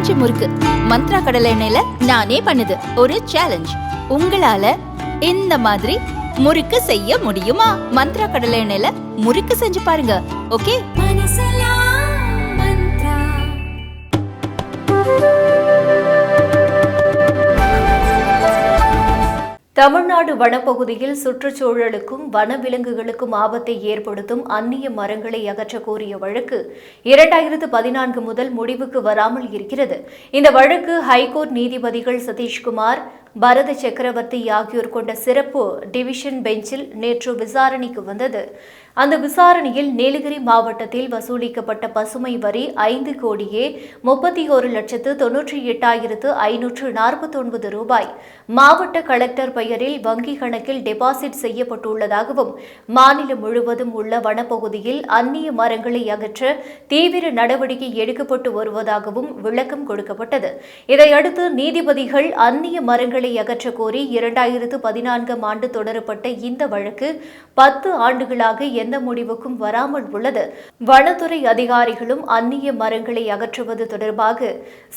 பஞ்சு முறுக்கு மந்த்ரா கடலை எண்ணெயில நானே பண்ணுது ஒரு சேலஞ்ச். உங்களால இந்த மாதிரி முறுக்கு செய்ய முடியுமா? மந்த்ரா கடலை எண்ணெயில முறுக்கு செஞ்சு பாருங்க. ஓகே. தமிழ்நாடு வனப்பகுதியில் சுற்றுச்சூழலுக்கும் வனவிலங்குகளுக்கும் ஆபத்தை ஏற்படுத்தும் அந்நிய மரங்களை அகற்ற கோரிய வழக்கு 2014 முதல் முடிவுக்கு வராமல் இருக்கிறது. இந்த வழக்கு ஹைகோர்ட் நீதிபதிகள் சதீஷ்குமார், பரத சக்கரவர்த்தி ஆகியோர் கொண்ட சிறப்பு டிவிஷன் பெஞ்சில் நேற்று விசாரணைக்கு வந்தது. அந்த விசாரணையில் நீலகிரி மாவட்டத்தில் வசூலிக்கப்பட்ட பசுமை வரி 5,31,98,549 ரூபாய் மாவட்ட கலெக்டர் பெயரில் வங்கி கணக்கில் டெபாசிட் செய்யப்பட்டுள்ளதாகவும், மாநிலம் முழுவதும் உள்ள வனப்பகுதியில் அந்நிய மரங்களை அகற்ற தீவிர நடவடிக்கை எடுக்கப்பட்டு வருவதாகவும் விளக்கம் கொடுக்கப்பட்டது. இதையடுத்து நீதிபதிகள் அந்நிய மரங்களை அகற்ற கோரி 2014 ஆண்டு தொடரப்பட்ட இந்த வழக்கு 10 ஆண்டுகளாக எந்த முடிவுக்கும் வராமல் உள்ளது. வனத்துறை அதிகாரிகளும் அந்நிய மரங்களை அகற்றுவது தொடர்பாக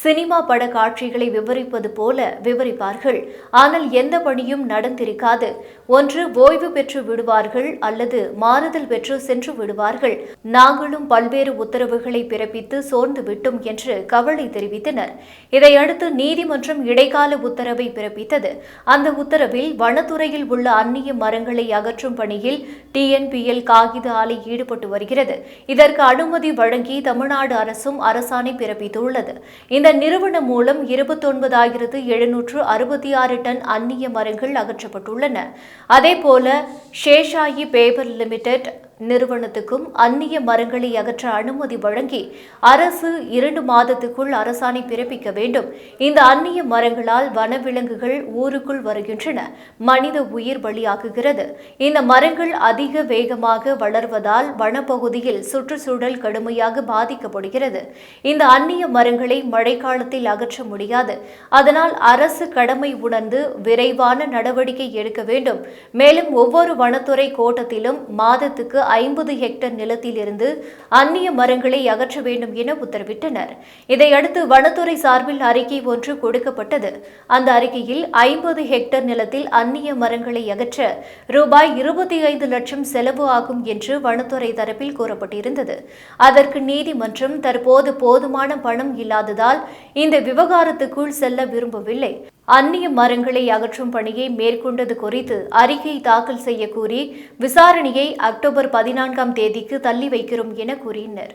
சினிமா பட காட்சிகளை விவரிப்பது போல விவரிப்பார்கள். ஆனால் எந்த பணியும் நடந்திருக்காது. ஒன்று ஓய்வு பெற்று விடுவார்கள் அல்லது மாறுதல் பெற்று சென்று விடுவார்கள். நாங்களும் பல்வேறு உத்தரவுகளை பிறப்பித்து சோர்ந்து விட்டோம் என்று கவலை தெரிவித்தனர். இதையடுத்து நீதிமன்றம் இடைக்கால உத்தரவை பிறப்பித்தது. அந்த உத்தரவில் வனத்துறையில் உள்ள அந்நிய மரங்களை அகற்றும் பணியில் TNPL காகித ஆலை ஈடுபட்டு வருகிறது. இதற்கு அனுமதி வழங்கி தமிழ்நாடு அரசும் அரசாணை பிறப்பித்துள்ளது. இந்த நிறுவனம் மூலம் 29,766 டன் அந்நிய மரங்கள் அகற்றப்பட்டுள்ளன. அதேபோல சேஷாயி பேப்பர் லிமிடெட் நிறுவனத்துக்கும் அந்நிய மரங்களை அகற்ற அனுமதி வழங்கி அரசு 2 மாதத்துக்குள் அரசாணை பிறப்பிக்க வேண்டும். இந்த அந்நிய மரங்களால் வனவிலங்குகள் ஊருக்குள் வருகின்றன. மனித உயிர் பலியாகுகிறது. இந்த மரங்கள் அதிக வேகமாக வளர்வதால் வனப்பகுதியில் சுற்றுச்சூழல் கடுமையாக பாதிக்கப்படுகிறது. இந்த அந்நிய மரங்களை மழைக்காலத்தில் அகற்ற முடியாது. அதனால் அரசு கடமை உணர்ந்து விரைவான நடவடிக்கை எடுக்க வேண்டும். மேலும் ஒவ்வொரு வனத்துறை கோட்டத்திலும் மாதத்துக்கு 50 ஹெக்டேர் நிலத்திலிருந்து அந்நிய மரங்களை அகற்ற வேண்டும் என உத்தரவிட்டனர். இதையடுத்து வனத்துறை சார்பில் அறிக்கை ஒன்று கொடுக்கப்பட்டது. அந்த அறிக்கையில் 50 ஹெக்டேர் நிலத்தில் அந்நிய மரங்களை அகற்ற ரூபாய் 25 லட்சம் செலவு ஆகும் என்று வனத்துறை தரப்பில் கூறப்பட்டிருந்தது. அதற்கு நீதிமன்றம் தற்போது போதுமான பணம் இல்லாததால் இந்த விவகாரத்துக்குள் செல்ல விரும்பவில்லை. அந்நிய மரங்களை அகற்றும் பணியை மேற்கொண்டது குறித்து அறிக்கை தாக்கல் செய்ய கூறி விசாரணையை அக்டோபர் 14ஆம் தேதிக்கு தள்ளி வைக்கிறோம் என கூறினர்.